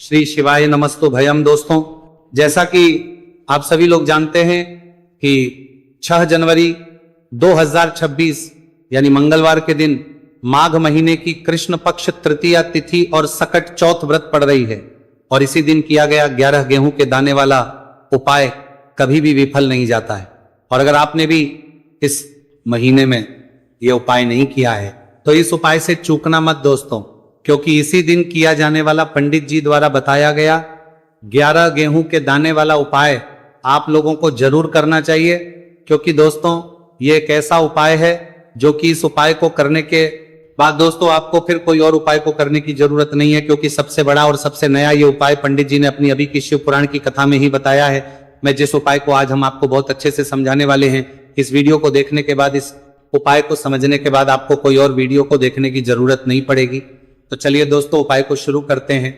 श्री शिवाय नमस्तु भयम। दोस्तों, जैसा कि आप सभी लोग जानते हैं कि 6 जनवरी 2026 यानी मंगलवार के दिन माघ महीने की कृष्ण पक्ष तृतीया तिथि और सकट चौथ व्रत पड़ रही है और इसी दिन किया गया 11 गेहूं के दाने वाला उपाय कभी भी विफल नहीं जाता है। और अगर आपने भी इस महीने में यह उपाय नहीं किया है तो इस उपाय से चूकना मत दोस्तों, क्योंकि इसी दिन किया जाने वाला पंडित जी द्वारा बताया गया 11 गेहूं के दाने वाला उपाय आप लोगों को जरूर करना चाहिए। क्योंकि दोस्तों ये एक ऐसा उपाय है जो कि इस उपाय को करने के बाद दोस्तों आपको फिर कोई और उपाय को करने की जरूरत नहीं है, क्योंकि सबसे बड़ा और सबसे नया ये उपाय पंडित जी ने अपनी अभी की शिव पुराण की कथा में ही बताया है। मैं जिस उपाय को आज हम आपको बहुत अच्छे से समझाने वाले हैं, इस वीडियो को देखने के बाद, इस उपाय को समझने के बाद आपको कोई और वीडियो को देखने की जरूरत नहीं पड़ेगी। तो चलिए दोस्तों उपाय को शुरू करते हैं।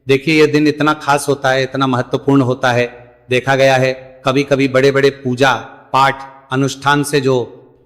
देखिए ये दिन इतना खास होता है, इतना महत्वपूर्ण होता है। देखा गया है कभी कभी बड़े बड़े पूजा पाठ अनुष्ठान से जो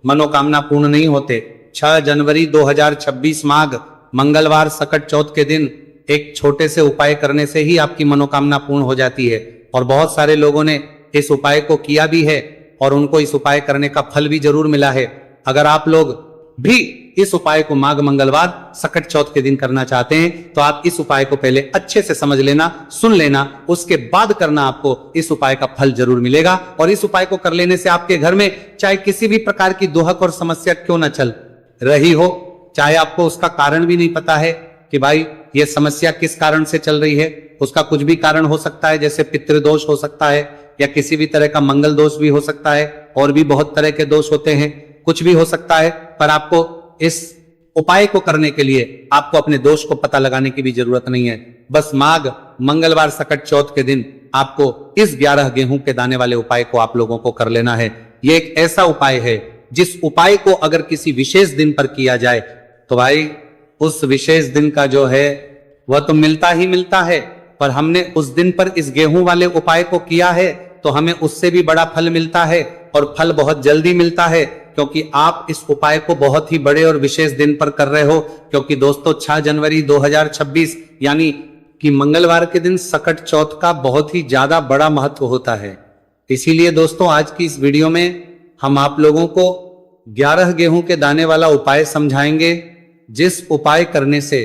मनोकामना पूर्ण नहीं होते, 6 जनवरी 2026 माघ मंगलवार सकट चौथ के दिन एक छोटे से उपाय करने से ही आपकी मनोकामना पूर्ण हो जाती है। और बहुत सारे लोगों ने इस उपाय को किया भी है और उनको इस उपाय करने का फल भी जरूर मिला है। अगर आप लोग भी इस उपाय को माघ मंगलवार सकट चौथ के दिन करना चाहते हैं तो आप इस उपाय को पहले अच्छे से समझ लेना, सुन लेना, उसके बाद करना। आपको इस उपाय का फल जरूर मिलेगा। और इस उपाय को कर लेने से आपके घर में चाहे किसी भी प्रकार की दुहक और समस्या क्यों न चल रही हो, चाहे आपको उसका कारण भी नहीं पता है कि भाई ये समस्या किस कारण से चल रही है, उसका कुछ भी कारण हो सकता है, जैसे पितृदोष हो सकता है या किसी भी तरह का मंगल दोष भी हो सकता है, और भी बहुत तरह के दोष होते हैं, कुछ भी हो सकता है। पर आपको इस उपाय को करने के लिए आपको अपने दोष को पता लगाने की भी जरूरत नहीं है। बस माघ मंगलवार सकट चौथ के दिन आपको इस 11 गेहूं के दाने वाले उपाय को आप लोगों को कर लेना है। यह एक ऐसा उपाय है जिस उपाय को अगर किसी विशेष दिन पर किया जाए तो भाई उस विशेष दिन का जो है वह तो मिलता ही मिलता है, पर हमने उस दिन पर इस गेहूं वाले उपाय को किया है तो हमें उससे भी बड़ा फल मिलता है, और फल बहुत जल्दी मिलता है, क्योंकि आप इस उपाय को बहुत ही बड़े और विशेष दिन पर कर रहे हो। क्योंकि दोस्तों 6 जनवरी 2026 यानी कि मंगलवार के दिन सकट चौथ का बहुत ही ज्यादा बड़ा महत्व होता है। इसीलिए दोस्तों आज की इस वीडियो में हम आप लोगों को 11 गेहूं के दाने वाला उपाय समझाएंगे, जिस उपाय करने से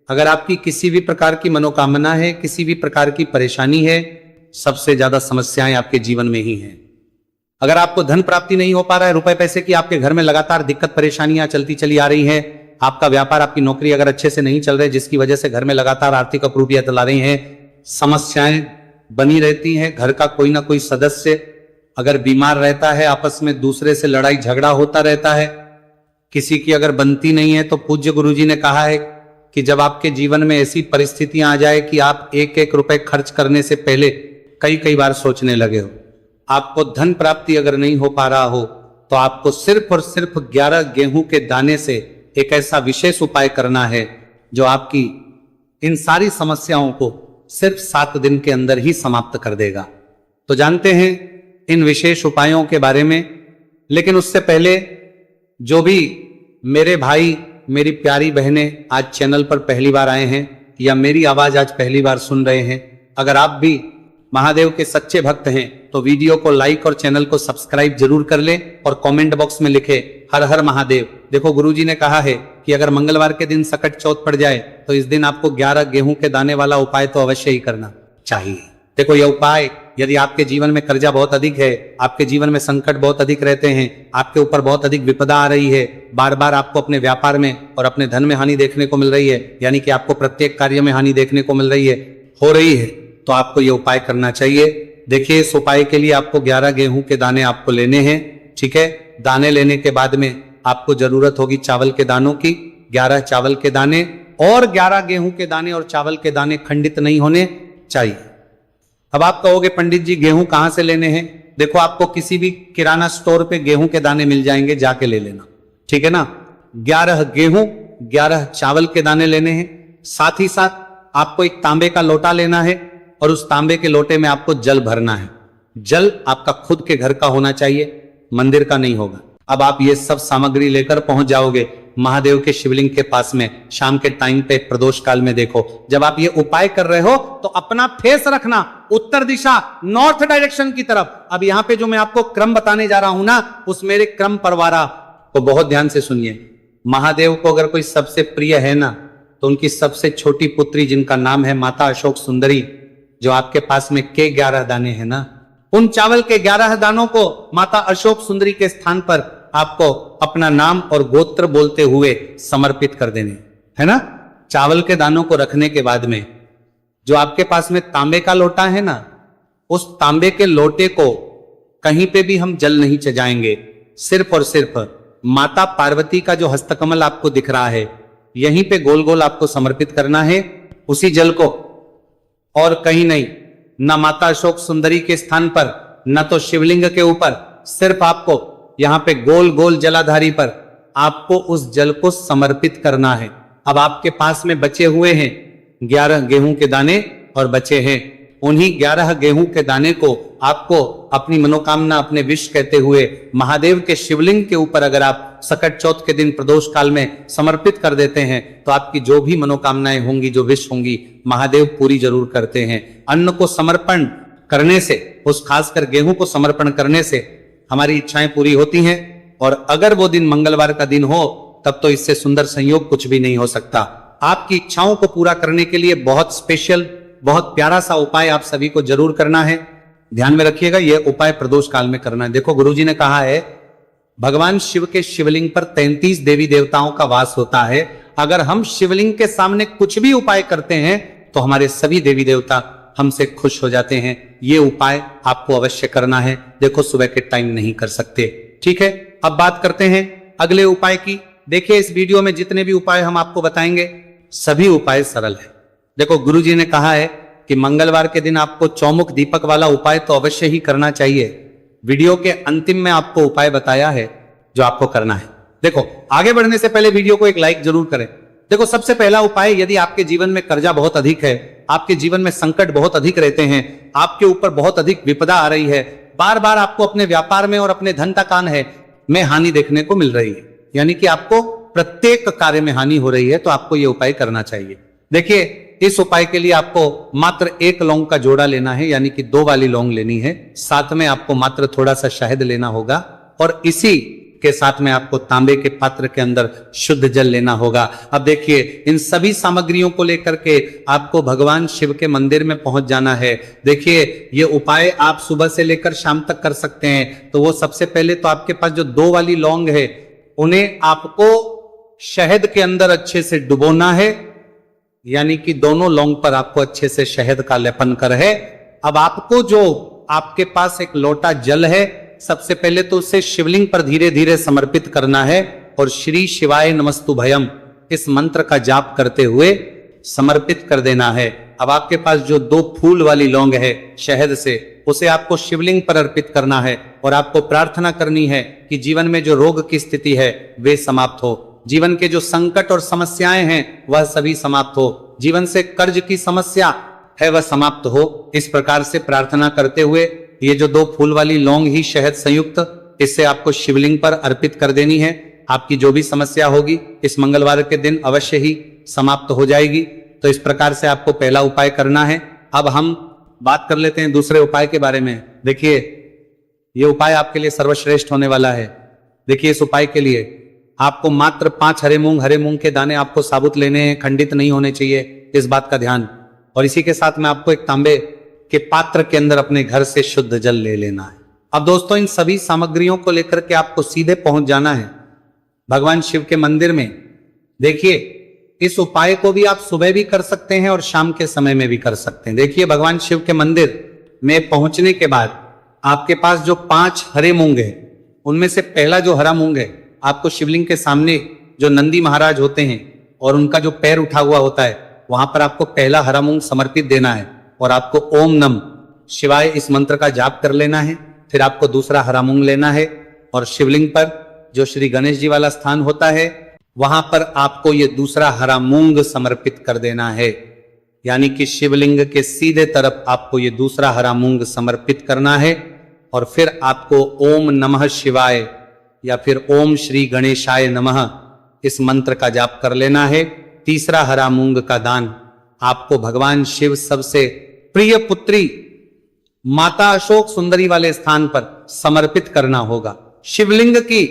अगर आपकी किसी भी प्रकार की मनोकामना है, किसी भी प्रकार की परेशानी है, सबसे ज्यादा समस्याएं आपके जीवन में ही हैं। अगर आपको धन प्राप्ति नहीं हो पा रहा है, रुपए पैसे की आपके घर में लगातार दिक्कत परेशानियां चलती चली आ रही हैं, आपका व्यापार आपकी नौकरी अगर अच्छे से नहीं चल रहे, जिसकी वजह से घर में लगातार आर्थिक अप्रूपियां चला रही हैं, समस्याएं बनी रहती हैं, घर का कोई ना कोई सदस्य अगर बीमार रहता है, आपस में दूसरे से लड़ाई झगड़ा होता रहता है, किसी की अगर बनती नहीं है, तो पूज्य गुरुजी ने कहा है कि जब आपके जीवन में ऐसी परिस्थितियां आ जाए कि आप एक एक रुपए खर्च करने से पहले कई बार सोचने लगे हो, आपको धन प्राप्ति अगर नहीं हो पा रहा हो, तो आपको सिर्फ और सिर्फ 11 गेहूं के दाने से एक ऐसा विशेष उपाय करना है जो आपकी इन सारी समस्याओं को सिर्फ 7 दिन के अंदर ही समाप्त कर देगा। तो जानते हैं इन विशेष उपायों के बारे में। लेकिन उससे पहले जो भी मेरे भाई मेरी प्यारी बहनें आज चैनल पर पहली बार आए हैं या मेरी आवाज आज पहली बार सुन रहे हैं, अगर आप भी महादेव के सच्चे भक्त हैं तो वीडियो को लाइक और चैनल को सब्सक्राइब जरूर कर लें और कमेंट बॉक्स में लिखे हर हर महादेव। देखो गुरुजी ने कहा है कि अगर मंगलवार के दिन सकट चौथ पड़ जाए तो इस दिन आपको 11 गेहूं के दाने वाला उपाय तो अवश्य ही करना चाहिए। देखो यह उपाय, यदि आपके जीवन में कर्जा बहुत अधिक है, आपके जीवन में संकट बहुत अधिक रहते हैं, आपके ऊपर बहुत अधिक विपदा आ रही है, बार बार आपको अपने व्यापार में और अपने धन में हानि देखने को मिल रही है, यानी कि आपको प्रत्येक कार्य में हानि देखने को मिल रही है, हो रही है, तो आपको यह उपाय करना चाहिए। देखिए इस उपाय के लिए आपको 11 गेहूं के दाने आपको लेने हैं, ठीक है। दाने लेने के बाद में आपको जरूरत होगी चावल के दानों की, 11 चावल के दाने और 11 गेहूं के दाने, और चावल के दाने खंडित नहीं होने चाहिए। अब आप कहोगे पंडित जी गेहूं कहां से लेने हैं? देखो आपको किसी भी किराना स्टोर पे गेहूं के दाने मिल जाएंगे, जाके ले लेना, ठीक है ना। 11 गेहूं 11 चावल के दाने लेने हैं। साथ ही साथ आपको एक तांबे का लोटा लेना है और उस तांबे के लोटे में आपको जल भरना है। जल आपका खुद के घर का होना चाहिए, मंदिर का नहीं होगा। अब आप ये सब सामग्री लेकर पहुंच जाओगे महादेव के शिवलिंग के पास में शाम के टाइम पे प्रदोष काल में देखो। जब आप ये उपाय कर रहे हो तो अपना फेस रखना उत्तर दिशा, नॉर्थ डायरेक्शन की तरफ। अब यहां पे जो मैं आपको क्रम बताने जा रहा हूं ना, उस मेरे क्रम परवारा को बहुत ध्यान से सुनिए। महादेव को अगर कोई सबसे प्रिय है ना, तो उनकी सबसे छोटी पुत्री जिनका नाम है माता अशोक सुंदरी, जो आपके पास में के 11 दाने हैं ना, उन चावल के 11 दानों को माता अशोक सुंदरी के स्थान पर आपको अपना नाम और गोत्र बोलते हुए समर्पित कर देने, है ना। चावल के दानों को रखने के बाद में जो आपके पास में तांबे का लोटा है ना, उस तांबे के लोटे को कहीं पे भी हम जल नहीं चजाएंगे, सिर्फ और सिर्फ माता पार्वती का जो हस्तकमल आपको दिख रहा है, यहीं पे गोल गोल आपको समर्पित करना है उसी जल को, और कहीं नहीं, न माता अशोक सुंदरी के स्थान पर, न तो शिवलिंग के ऊपर, सिर्फ आपको यहां पे गोल गोल जलाधारी पर आपको उस जल को समर्पित करना है। अब आपके पास में बचे हुए हैं 11 गेहूं के दाने और बचे हैं उन्हीं 11 गेहूं के दाने को आपको अपनी मनोकामना, अपने विश कहते हुए महादेव के शिवलिंग के ऊपर अगर आप सकट चौथ के दिन प्रदोष काल में समर्पित कर देते हैं तो आपकी जो भी मनोकामनाएं होंगी, जो विश होंगी, महादेव पूरी जरूर करते हैं। अन्न को समर्पण करने से, उस खासकर गेहूं को समर्पण करने से हमारी इच्छाएं पूरी होती हैं, और अगर वो दिन मंगलवार का दिन हो तब तो इससे सुंदर संयोग कुछ भी नहीं हो सकता। आपकी इच्छाओं को पूरा करने के लिए बहुत स्पेशल, बहुत प्यारा सा उपाय आप सभी को जरूर करना है। ध्यान में रखिएगा, यह उपाय प्रदोष काल में करना है। देखो, गुरुजी ने कहा है भगवान शिव के शिवलिंग पर 33 देवी देवताओं का वास होता है। अगर हम शिवलिंग के सामने कुछ भी उपाय करते हैं तो हमारे सभी देवी देवता हमसे खुश हो जाते हैं। ये उपाय आपको अवश्य करना है। देखो, सुबह के टाइम नहीं कर सकते, ठीक है। अब बात करते हैं अगले उपाय की। देखिए, इस वीडियो में जितने भी उपाय हम आपको बताएंगे, सभी उपाय सरल है। देखो, गुरुजी ने कहा है कि मंगलवार के दिन आपको चौमुख दीपक वाला उपाय तो अवश्य ही करना चाहिए। वीडियो के अंतिम में आपको उपाय बताया है जो आपको करना है। देखो, आगे बढ़ने से पहले वीडियो को एक लाइक जरूर करें। देखो, सबसे पहला उपाय, यदि आपके जीवन में कर्जा बहुत अधिक है, आपके जीवन में संकट बहुत अधिक रहते हैं, आपके ऊपर बहुत अधिक विपदा आ रही है, बार बार आपको अपने व्यापार में और अपने धन तकान है में हानि देखने को मिल रही है, यानी कि आपको प्रत्येक कार्य में हानि हो रही है, तो आपको यह उपाय करना चाहिए। देखिए, इस उपाय के लिए आपको मात्र 1 लौंग का जोड़ा लेना है, यानी कि 2 वाली लौंग लेनी है। साथ में आपको मात्र थोड़ा सा शहद लेना होगा, और इसी के साथ में आपको तांबे के पात्र के अंदर शुद्ध जल लेना होगा। अब देखिए, इन सभी सामग्रियों को लेकर के आपको भगवान शिव के मंदिर में पहुंच जाना है। देखिए, ये उपाय आप सुबह से लेकर शाम तक कर सकते हैं। तो वो सबसे पहले तो आपके पास जो 2 वाली लौंग है, उन्हें आपको शहद के अंदर अच्छे से डुबोना है, यानी कि दोनों लौंग पर आपको अच्छे से शहद का लेपन कर है। अब आपको जो आपके पास एक लोटा जल है, सबसे पहले तो उसे शिवलिंग पर धीरे धीरे समर्पित करना है, और श्री शिवाय नमस्तुभयम इस मंत्र का जाप करते हुए समर्पित कर देना है। अब आपके पास जो 2 फूल वाली लौंग है शहद से, उसे आपको शिवलिंग पर अर्पित करना है, और आपको प्रार्थना करनी है कि जीवन में जो रोग की स्थिति है वे समाप्त हो, जीवन के जो संकट और समस्याएं हैं वह सभी समाप्त हो, जीवन से कर्ज की समस्या है वह समाप्त हो। इस प्रकार से प्रार्थना करते हुए ये जो 2 फूल वाली लौंग ही शहद संयुक्त, इससे आपको शिवलिंग पर अर्पित कर देनी है। आपकी जो भी समस्या होगी इस मंगलवार के दिन अवश्य ही समाप्त हो जाएगी। तो इस प्रकार से आपको पहला उपाय करना है। अब हम बात कर लेते हैं दूसरे उपाय के बारे में। देखिए, ये उपाय आपके लिए सर्वश्रेष्ठ होने वाला है। देखिए, इस उपाय के लिए आपको मात्र 5 हरे मूंग के दाने आपको साबुत लेने हैं, खंडित नहीं होने चाहिए, इस बात का ध्यान। और इसी के साथ में आपको एक तांबे के पात्र के अंदर अपने घर से शुद्ध जल ले लेना है। अब दोस्तों, इन सभी सामग्रियों को लेकर के आपको सीधे पहुंच जाना है भगवान शिव के मंदिर में। देखिए, इस उपाय को भी आप सुबह भी कर सकते हैं और शाम के समय में भी कर सकते हैं। देखिए, भगवान शिव के मंदिर में पहुंचने के बाद आपके पास जो 5 हरे मूंग है, उनमें से पहला जो हरा मूंग है, आपको शिवलिंग के सामने जो नंदी महाराज होते हैं और उनका जो पैर उठा हुआ होता है, वहां पर आपको पहला हरा मूंग समर्पित देना है, और आपको ओम नम शिवाय इस मंत्र का जाप कर लेना है। फिर आपको दूसरा हरा मूंग लेना है, और शिवलिंग पर जो श्री गणेश जी वाला स्थान होता है, वहां पर आपको ये दूसरा हरा मूंग समर्पित कर देना है, यानी कि शिवलिंग के सीधे तरफ आपको ये दूसरा हरा मूंग समर्पित करना है। और फिर आपको ओम नमः शिवाय या फिर ओम श्री गणेशाय नमः इस मंत्र का जाप कर लेना है। तीसरा, हरा मूंग का दान आपको भगवान शिव सबसे प्रिय पुत्री माता अशोक सुंदरी वाले स्थान पर समर्पित करना होगा। शिवलिंग की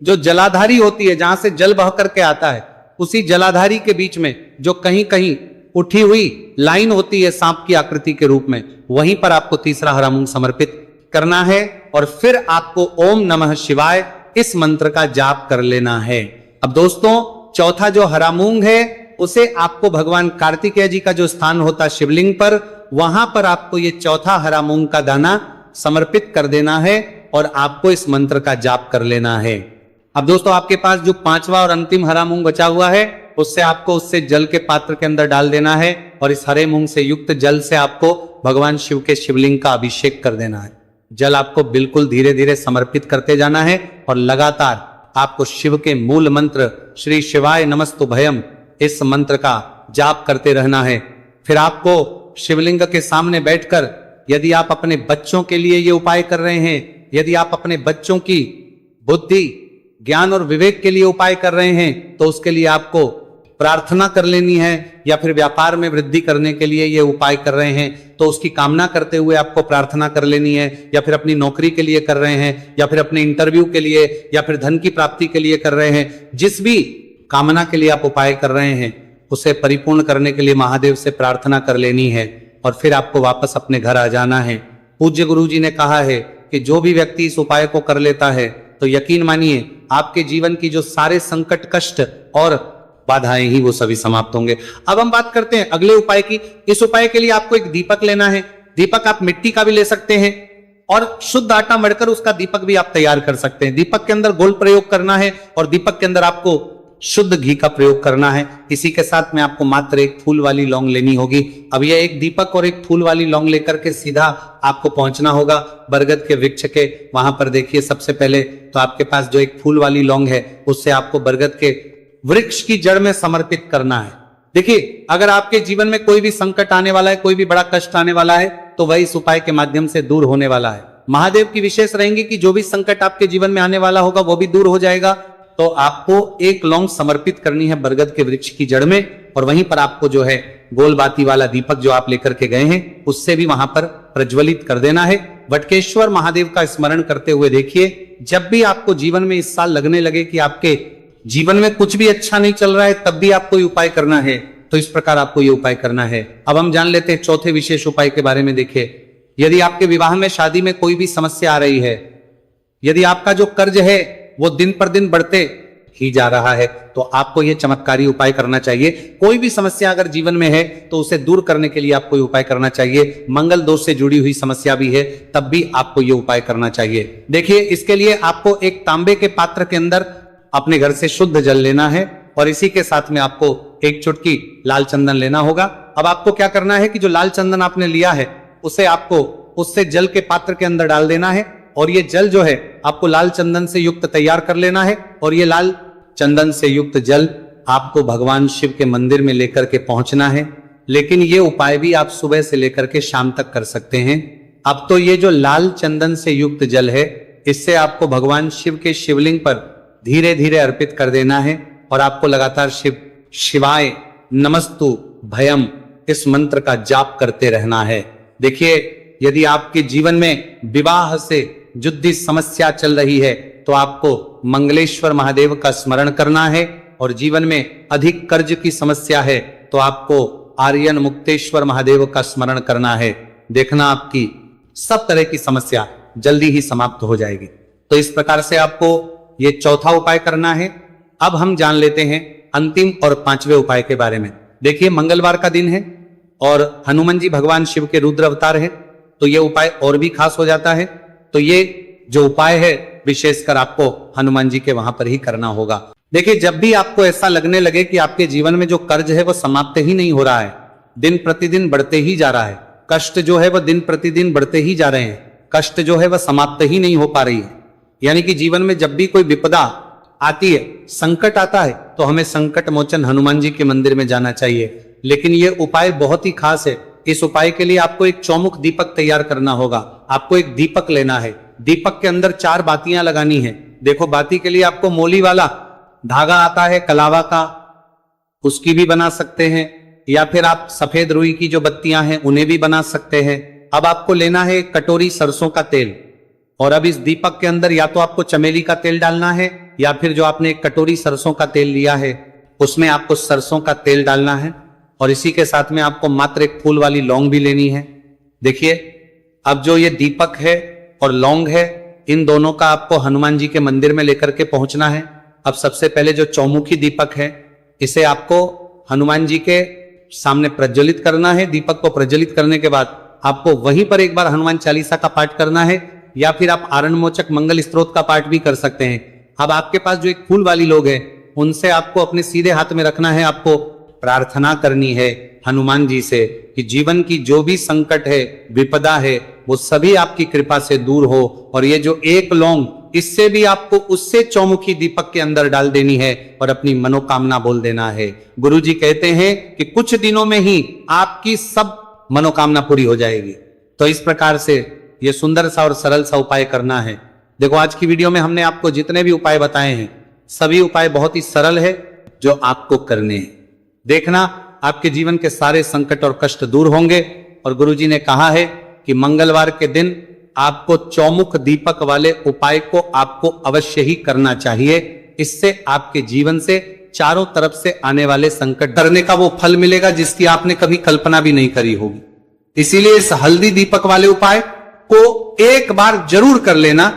जो जलाधारी होती है, जहां से जल बह करके आता है, उसी जलाधारी के बीच में जो कहीं कहीं उठी हुई लाइन होती है सांप की आकृति के रूप में, वहीं पर आपको तीसरा हरा मूंग समर्पित करना है और फिर आपको ओम नमः शिवाय इस मंत्र का जाप कर लेना है। अब दोस्तों, चौथा जो हरा मूंग है उसे आपको भगवान कार्तिकेय जी का जो स्थान होता है शिवलिंग पर, वहां पर आपको ये चौथा हरा मूंग का दाना समर्पित कर देना है और आपको इस मंत्र का जाप कर लेना है। अब दोस्तों, आपके पास जो पांचवा और अंतिम हरा मूंग बचा हुआ है, उससे आपको उससे जल के पात्र के अंदर डाल देना है और इस हरे मूंग से युक्त जल से आपको भगवान शिव के शिवलिंग का अभिषेक कर देना है। जल आपको बिल्कुल धीरे धीरे समर्पित करते जाना है और लगातार आपको शिव के मूल मंत्र श्री शिवाय नमस्तुभयम इस मंत्र का जाप करते रहना है। फिर आपको शिवलिंग के सामने बैठकर, यदि आप अपने बच्चों के लिए ये उपाय कर रहे हैं, यदि आप अपने बच्चों की बुद्धि, ज्ञान और विवेक के लिए उपाय कर रहे हैं, तो उसके लिए आपको प्रार्थना कर लेनी है। या फिर व्यापार में वृद्धि करने के लिए ये उपाय कर रहे हैं, तो उसकी कामना करते हुए आपको प्रार्थना कर लेनी है। या फिर अपनी नौकरी के लिए कर रहे हैं, या फिर अपने इंटरव्यू के लिए, या फिर धन की प्राप्ति के लिए कर रहे हैं, जिस भी कामना के लिए आप उपाय कर रहे हैं, उसे परिपूर्ण करने के लिए महादेव से प्रार्थना कर लेनी है और फिर आपको वापस अपने घर आ जाना है। पूज्य गुरु जी ने कहा है कि जो भी व्यक्ति इस उपाय को कर लेता है, तो यकीन मानिए आपके जीवन की जो सारे संकट, कष्ट और बाधाएं ही वो सभी समाप्त होंगे। अब हम बात करते हैं अगले उपाय की। इस उपाय के लिए आपको एक दीपक लेना है। दीपक आप मिट्टी का भी ले सकते हैं और शुद्ध आटा मढ़कर उसका दीपक भी आप तैयार कर सकते हैं। दीपक के अंदर गोल्ड प्रयोग करना है और दीपक के अंदर आपको शुद्ध घी का प्रयोग करना है। इसी के साथ में आपको मात्र एक फूल वाली लौंग लेनी होगी। अब यह एक दीपक और एक फूल वाली लौंग लेकर के सीधा आपको पहुंचना होगा बरगद के वृक्ष के। वहां पर देखिए, सबसे पहले तो आपके पास जो एक फूल वाली लौंग है, उससे आपको बरगद के वृक्ष की जड़ में समर्पित करना है। देखिए, अगर आपके जीवन में कोई भी संकट आने वाला है, कोई भी बड़ा कष्ट आने वाला है, तो वह इस उपाय के माध्यम से दूर होने वाला है। महादेव की विशेष रहेंगी कि जो भी संकट आपके जीवन में आने वाला होगा वो भी दूर हो जाएगा। तो आपको एक लौंग समर्पित करनी है बरगद के वृक्ष की जड़ में और वहीं पर आपको जो है गोल बाती वाला दीपक जो आप लेकर के गए हैं, उससे भी वहां पर प्रज्वलित कर देना है। वटकेश्वर महादेव का स्मरण करते हुए देखिए, जब भी आपको जीवन में इस साल लगने लगे कि आपके जीवन में कुछ भी अच्छा नहीं चल रहा है, तब भी आपको ये उपाय करना है। तो इस प्रकार आपको ये उपाय करना है। अब हम जान लेते हैं चौथे विशेष उपाय के बारे में। देखिए, यदि आपके विवाह में, शादी में कोई भी समस्या आ रही है, यदि आपका जो कर्ज है वो दिन पर दिन बढ़ते ही जा रहा है, तो आपको यह चमत्कारी उपाय करना चाहिए। कोई भी समस्या अगर जीवन में है तो उसे दूर करने के लिए आपको ये उपाय करना चाहिए। मंगल दोष से जुड़ी हुई समस्या भी है, तब भी आपको ये उपाय करना चाहिए। देखिए, इसके लिए आपको एक तांबे के पात्र के अंदर अपने घर से शुद्ध जल लेना है और इसी के साथ में आपको एक चुटकी लाल चंदन लेना होगा। अब आपको क्या करना है कि जो लाल चंदन आपने लिया है, उसे आपको उससे जल के पात्र के अंदर डाल देना है और ये जल जो है आपको लाल चंदन से युक्त तैयार कर लेना है और ये लाल चंदन से युक्त जल आपको भगवान शिव के मंदिर में लेकर के पहुंचना है। लेकिन ये उपाय भी आप सुबह से लेकर के शाम तक कर सकते हैं। अब तो ये जो लाल चंदन से युक्त जल है, इससे आपको भगवान शिव के शिवलिंग पर धीरे धीरे अर्पित कर देना है और आपको लगातार शिव शिवाय नमस्तु भयम इस मंत्र का जाप करते रहना है। देखिए, यदि आपके जीवन में विवाह से जुड़ी समस्या चल रही है, तो आपको मंगलेश्वर महादेव का स्मरण करना है और जीवन में अधिक कर्ज की समस्या है तो आपको आर्यन मुक्तेश्वर महादेव का स्मरण करना है। देखना, आपकी सब तरह की समस्या जल्दी ही समाप्त हो जाएगी। तो इस प्रकार से आपको ये चौथा उपाय करना है। अब हम जान लेते हैं अंतिम और पांचवें उपाय के बारे में। देखिए, मंगलवार का दिन है और हनुमान जी भगवान शिव के रुद्र अवतार है, तो ये उपाय और भी खास हो जाता है। तो ये जो उपाय है विशेषकर आपको हनुमान जी के वहां पर ही करना होगा। देखिए, जब भी आपको ऐसा लगने लगे कि आपके जीवन में जो कर्ज है वो समाप्त ही नहीं हो रहा है, दिन प्रतिदिन बढ़ते ही जा रहा है, कष्ट जो है वह दिन प्रतिदिन बढ़ते ही जा रहे हैं, कष्ट जो है वह समाप्त ही नहीं हो पा रही है, यानी कि जीवन में जब भी कोई विपदा आती है, संकट आता है, तो हमें संकट मोचन हनुमान जी के मंदिर में जाना चाहिए। लेकिन ये उपाय बहुत ही खास है। इस उपाय के लिए आपको एक चौमुख दीपक तैयार करना होगा। आपको एक दीपक लेना है, दीपक के अंदर 4 बातियां लगानी है। देखो, बाती के लिए आपको मोली वाला धागा आता है कलावा का, उसकी भी बना सकते हैं, या फिर आप सफेद रुई की जो बत्तियां हैं उन्हें भी बना सकते हैं। अब आपको लेना है एक कटोरी सरसों का तेल, और अब इस दीपक के अंदर या तो आपको चमेली का तेल डालना है, या फिर जो आपने एक कटोरी सरसों का तेल लिया है उसमें आपको सरसों का तेल डालना है, और इसी के साथ में आपको मात्र एक फूल वाली लौंग भी लेनी है। देखिए, अब जो ये दीपक है और लौंग है, इन दोनों का आपको हनुमान जी के मंदिर में लेकर के पहुंचना है। अब सबसे पहले जो चौमुखी दीपक है, इसे आपको हनुमान जी के सामने प्रज्वलित करना है। दीपक को प्रज्वलित करने के बाद आपको वहीं पर एक बार हनुमान चालीसा का पाठ करना है, या फिर आप आरणमोचक मंगल स्तोत्र का पाठ भी कर सकते हैं। अब आपके पास जो एक फूल वाली लोग हैं, उनसे आपको अपने सीधे हाथ में रखना है, आपको प्रार्थना करनी है हनुमान जी से कि जीवन की जो भी संकट है, विपदा है, वो सभी आपकी कृपा से दूर हो। और ये जो एक लौंग, इससे भी आपको उससे चौमुखी दीपक के अंदर डाल देनी है और अपनी मनोकामना बोल देना है। गुरुजी कहते हैं कि कुछ दिनों में ही आपकी सब मनोकामना पूरी हो जाएगी। तो इस प्रकार से ये सुंदर सा और सरल सा उपाय करना है। देखो, आज की वीडियो में हमने आपको जितने भी उपाय बताए हैं, सभी उपाय बहुत ही सरल है जो आपको करने हैं। देखना, आपके जीवन के सारे संकट और कष्ट दूर होंगे। और गुरुजी ने कहा है कि मंगलवार के दिन आपको चौमुख दीपक वाले उपाय को आपको अवश्य ही करना चाहिए। इससे आपके जीवन से चारों तरफ से आने वाले संकट डरने का वो फल मिलेगा जिसकी आपने कभी कल्पना भी नहीं करी होगी। इसीलिए इस हल्दी दीपक वाले उपाय को एक बार जरूर कर लेना,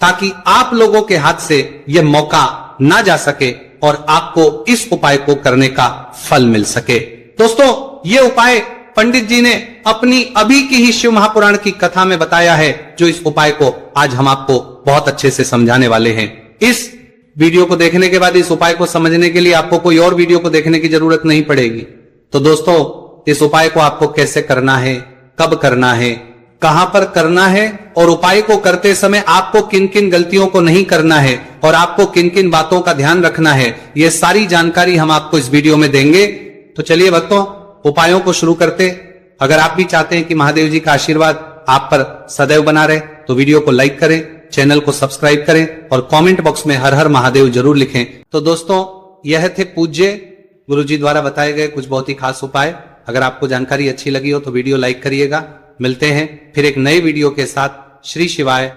ताकि आप लोगों के हाथ से यह मौका ना जा सके और आपको इस उपाय को करने का फल मिल सके। दोस्तों, ये उपाय पंडित जी ने अपनी अभी की ही शिव महापुराण की कथा में बताया है, जो इस उपाय को आज हम आपको बहुत अच्छे से समझाने वाले हैं। इस वीडियो को देखने के बाद इस उपाय को समझने के लिए आपको कोई और वीडियो को देखने की जरूरत नहीं पड़ेगी। तो दोस्तों, इस उपाय को आपको कैसे करना है, कब करना है, कहां पर करना है, और उपाय को करते समय आपको किन किन गलतियों को नहीं करना है और आपको किन किन बातों का ध्यान रखना है, यह सारी जानकारी हम आपको इस वीडियो में देंगे। तो चलिए भक्तों, उपायों को शुरू करते। अगर आप भी चाहते हैं कि महादेव जी का आशीर्वाद आप पर सदैव बना रहे, तो वीडियो को लाइक करें, चैनल को सब्सक्राइब करें और कमेंट बॉक्स में हर हर महादेव जरूर लिखें। तो दोस्तों, यह थे पूज्य गुरुजी द्वारा बताए गए कुछ बहुत ही खास उपाय। अगर आपको जानकारी अच्छी लगी हो तो वीडियो लाइक करिएगा। मिलते हैं फिर एक नए वीडियो के साथ। श्री शिवाय।